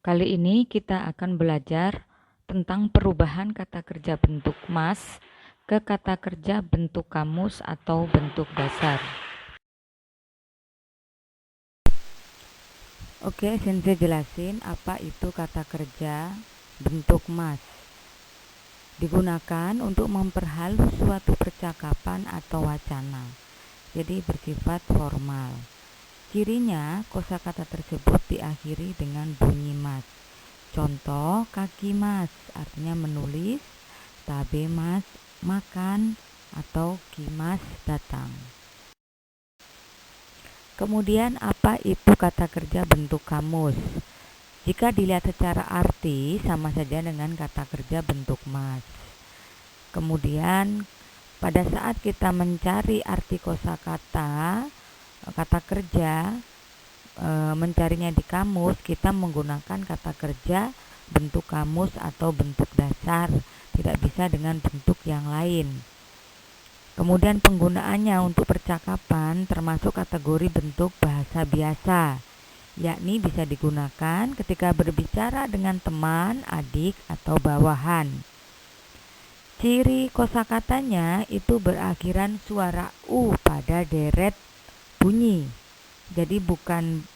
Kali ini kita akan belajar tentang perubahan kata kerja bentuk mas ke kata kerja bentuk kamus atau bentuk dasar. Oke, Sensei jelasin apa itu kata kerja bentuk mas. Digunakan untuk memperhalus suatu percakapan atau wacana, jadi bersifat formal. Cirinya, kosakata tersebut diakhiri dengan bunyi mas. Contoh, kaki mas artinya menulis, tabe mas makan, atau kimas datang. Kemudian apa itu kata kerja bentuk kamus? Jika dilihat secara arti sama saja dengan kata kerja bentuk mas. Kemudian pada saat kita mencari arti kosakata kata kerja, mencarinya di kamus, kita menggunakan kata kerja bentuk kamus atau bentuk dasar, tidak bisa dengan bentuk yang lain. Kemudian penggunaannya untuk percakapan termasuk kategori bentuk bahasa biasa, yakni bisa digunakan ketika berbicara dengan teman, adik, atau bawahan. Ciri kosakatanya itu berakhiran suara U pada deret bunyi. Jadi bukan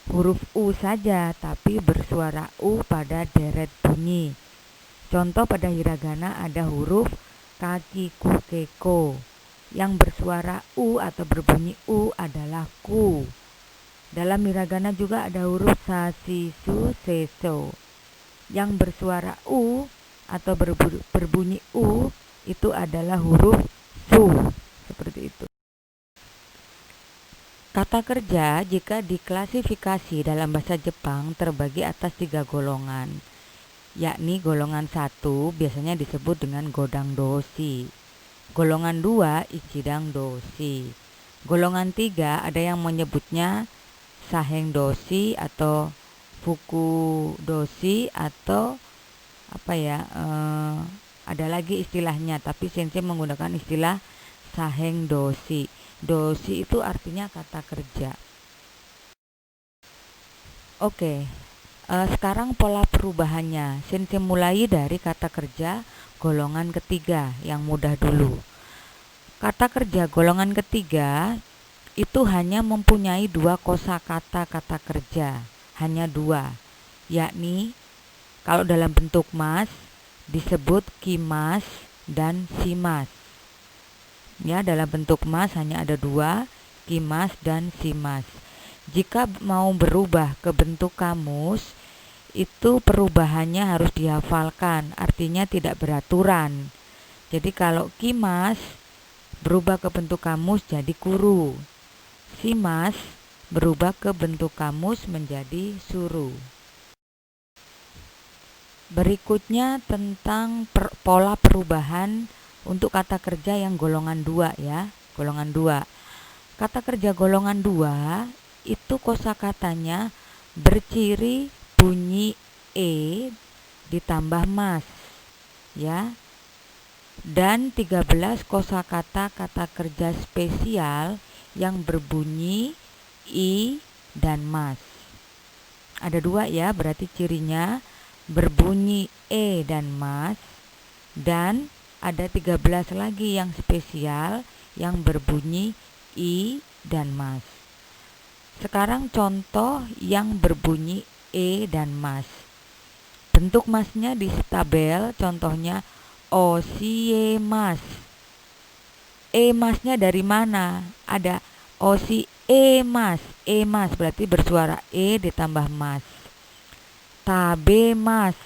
huruf U saja, tapi bersuara U pada deret bunyi. Contoh pada hiragana ada huruf kaki ku keko. Yang bersuara U atau berbunyi U adalah ku. Dalam hiragana juga ada huruf sa, si, su, se, so. Yang bersuara U atau berbunyi U itu adalah huruf su. Seperti itu. Kata kerja jika diklasifikasi dalam bahasa Jepang terbagi atas 3 golongan, yakni golongan 1 biasanya disebut dengan godang doshi, golongan 2 ichidang doshi, golongan 3 ada yang menyebutnya saheng doshi atau fuku doshi atau ada lagi istilahnya, tapi sensei menggunakan istilah saheng doshi. Doshi itu artinya kata kerja. Oke, sekarang pola perubahannya. Sensei mulai dari kata kerja golongan ketiga yang mudah dulu. Kata kerja golongan ketiga itu hanya mempunyai 2 kosakata kata kerja, hanya 2, yakni kalau dalam bentuk mas disebut kimas dan simas. Ya, dalam bentuk mas hanya ada 2, kimas dan simas. Jika mau berubah ke bentuk kamus, itu perubahannya harus dihafalkan, artinya tidak beraturan. Jadi kalau kimas berubah ke bentuk kamus jadi kuru. Simas berubah ke bentuk kamus menjadi suru. Berikutnya tentang pola perubahan untuk kata kerja yang golongan 2 ya, golongan 2. Kata kerja golongan 2 itu kosakatanya berciri bunyi e ditambah mas ya. Dan 13 kosakata kata kerja spesial yang berbunyi i dan mas. Ada 2 ya, berarti cirinya berbunyi e dan mas, dan ada 13 lagi yang spesial yang berbunyi i dan mas. Sekarang contoh yang berbunyi e dan mas. Bentuk masnya di tabel, contohnya osie mas. E masnya dari mana? Ada osi e mas. E mas berarti bersuara e ditambah mas. Tabe mas.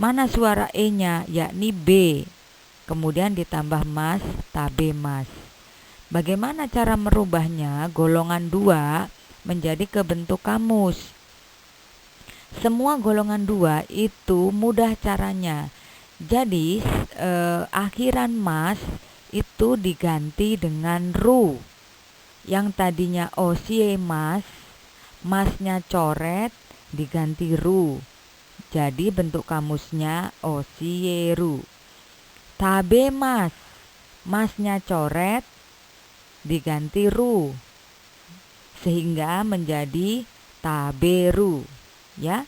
Mana suara e-nya? Yakni b. Kemudian ditambah mas, tabe mas. Bagaimana cara merubahnya golongan 2 menjadi ke bentuk kamus? Semua golongan 2 itu mudah caranya. Jadi akhiran mas itu diganti dengan ru. Yang tadinya osie mas, masnya coret diganti ru. Jadi bentuk kamusnya osieru. Tabe mas, masnya coret diganti ru sehingga menjadi taberu ya.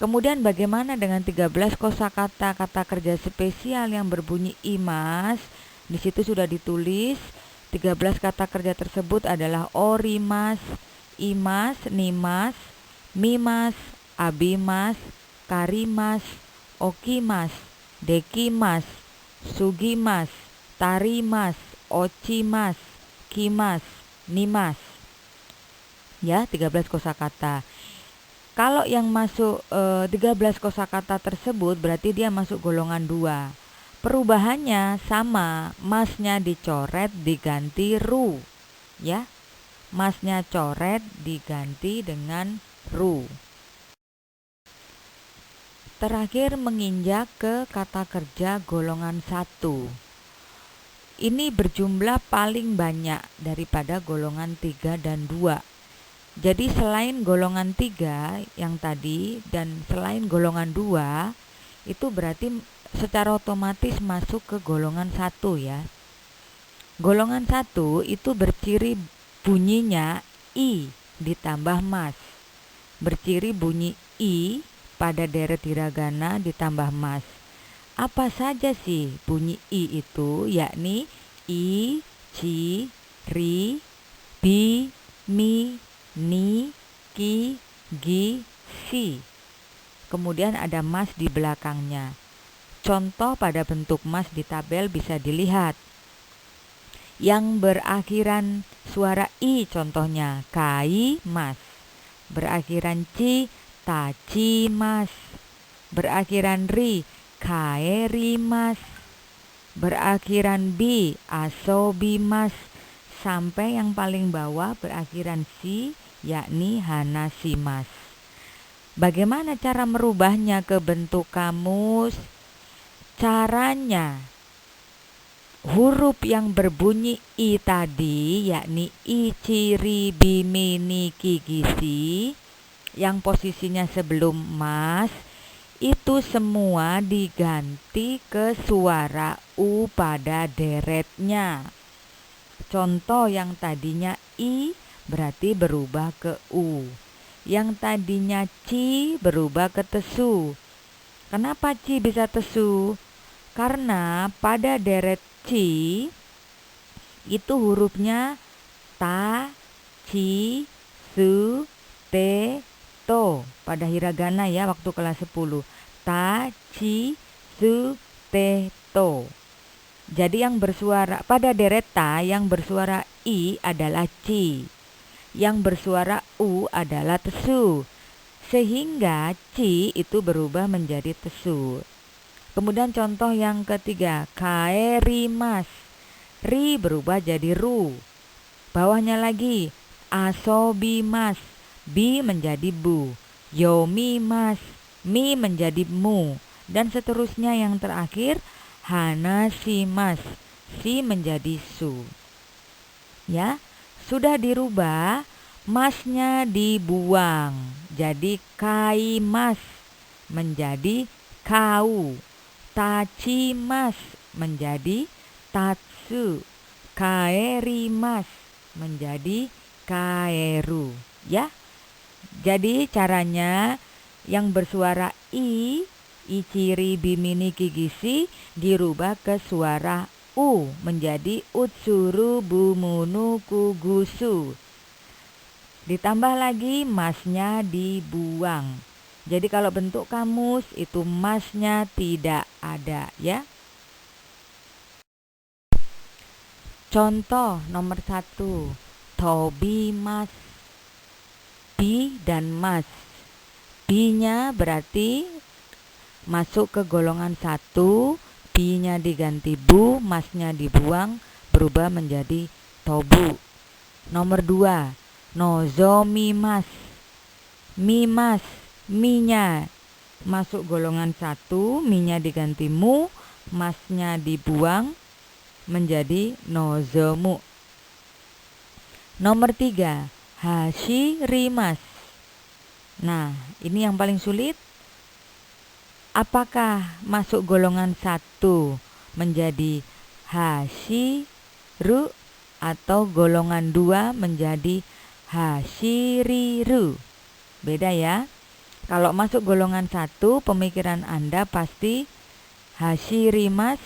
Kemudian bagaimana dengan 13 kosakata kata kerja spesial yang berbunyi imas? Di situ sudah ditulis 13 kata kerja tersebut adalah orimas, imas, nimas, mimas, abimas, karimas, okimas, dekimas, sugimas, tarimas, ocimas, kimas, nimas. Ya, 13 kosakata. Kalau yang masuk 13 kosakata tersebut berarti dia masuk golongan 2. Perubahannya sama, masnya dicoret diganti ru. Ya. Masnya coret diganti dengan ru. Terakhir menginjak ke kata kerja golongan 1. Ini berjumlah paling banyak daripada golongan 3 dan 2. Jadi selain golongan 3 yang tadi dan selain golongan 2, itu berarti secara otomatis masuk ke golongan 1 ya. Golongan 1 itu berciri bunyinya I ditambah mas. Berciri bunyi I pada deret hiragana ditambah mas. Apa saja sih bunyi I itu? Yakni I, ci, ri, bi, mi, ni, ki, gi, si. Kemudian ada mas di belakangnya. Contoh pada bentuk mas di tabel bisa dilihat. Yang berakhiran suara I contohnya kai mas. Berakhiran ci, taci mas. Berakhiran ri, kaeri mas. Berakhiran bi, asobi mas. Sampai yang paling bawah berakhiran si, yakni hanasimas. Bagaimana cara merubahnya ke bentuk kamus? Caranya, huruf yang berbunyi I tadi, yakni I, ciri, bimi, ni, ki, gisi, yang posisinya sebelum mas, itu semua diganti ke suara U pada deretnya. Contoh yang tadinya I berarti berubah ke U. Yang tadinya ci berubah ke tesu. Kenapa ci bisa tesu? Karena pada deret ci itu hurufnya ta, ci, su, te, to. Pada hiragana ya waktu kelas 10. Ta, ci, su, te, to. Jadi yang bersuara pada deret ta yang bersuara I adalah ci. Yang bersuara U adalah tesu. Sehingga ci itu berubah menjadi tesu. Kemudian contoh yang ketiga, kaerimas. Ri berubah jadi ru. Bawahnya lagi, asobimas. Bi menjadi bu. Yomimas. Mi menjadi mu. Dan seterusnya yang terakhir, hanasimas. Si menjadi su. Ya, sudah dirubah, masnya dibuang. Jadi kaimas menjadi kau. Tachimas menjadi tatsu. Kaerimas menjadi kaeru. Ya. Jadi caranya yang bersuara I, iciri, bimini, kigisi dirubah ke suara U menjadi utsuru, bumunu, kugusu. Ditambah lagi masnya dibuang. Jadi kalau bentuk kamus itu masnya tidak ada ya. Contoh nomor 1, tobi mas. Bi dan mas. Bi-nya berarti masuk ke golongan 1, bi-nya diganti bu, masnya dibuang, berubah menjadi tobu. Nomor 2, nozomi mas. Mi mas, mi-nya masuk golongan 1, mi-nya diganti mu, masnya dibuang menjadi nozomu. Nomor 3, hashirimas. Nah, ini yang paling sulit. Apakah masuk golongan 1 menjadi hashiru atau golongan 2 menjadi hashiriru? Beda ya. Kalau masuk golongan 1, pemikiran Anda pasti hashirimas,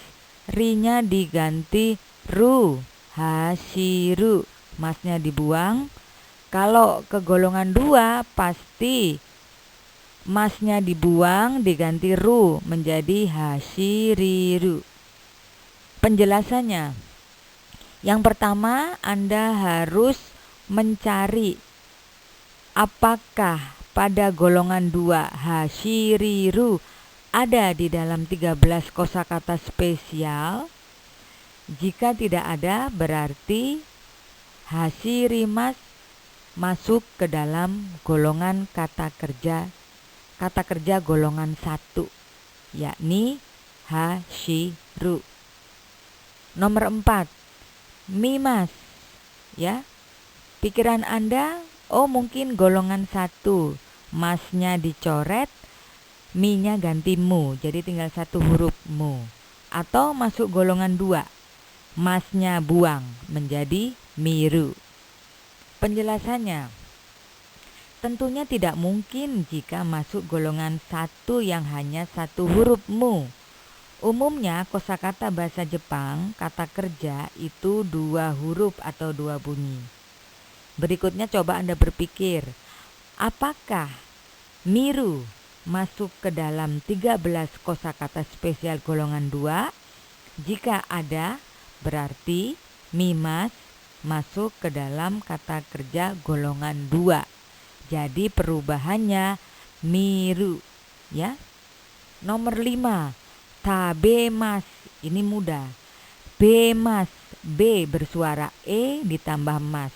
rinya diganti ru, hashiru, masnya dibuang. Kalau ke golongan 2, pasti masnya dibuang diganti ru menjadi hashiriru. Penjelasannya, yang pertama Anda harus mencari apakah pada golongan 2 hashiriru ada di dalam 13 kosakata spesial. Jika tidak ada, berarti hashirimas masuk ke dalam golongan kata kerja golongan 1, yakni hashiru. Nomor 4, mimas, ya. Pikiran Anda, oh mungkin golongan 1, masnya dicoret, mi-nya ganti mu, jadi tinggal 1 huruf mu. Atau masuk golongan 2, masnya buang menjadi miru. Penjelasannya, tentunya tidak mungkin jika masuk golongan 1 yang hanya 1 huruf mu. Umumnya kosakata bahasa Jepang kata kerja itu 2 huruf atau 2 bunyi. Berikutnya coba Anda berpikir, apakah miru masuk ke dalam 13 kosakata spesial golongan 2? Jika ada, berarti mimas masuk ke dalam kata kerja golongan 2. Jadi perubahannya miru, ya. Nomor 5, tabemas. Ini mudah. Bemas, B bersuara E ditambah mas.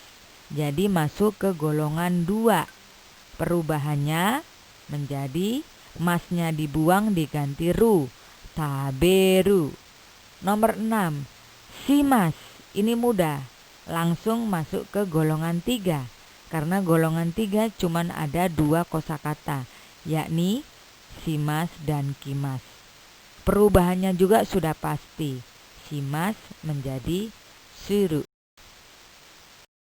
Jadi masuk ke golongan 2. Perubahannya menjadi masnya dibuang diganti ru, taberu. Nomor 6, simas. Ini mudah. Langsung masuk ke golongan 3. Karena golongan 3 cuman ada 2 kosakata, yakni simas dan kimas. Perubahannya juga sudah pasti. Simas menjadi suru.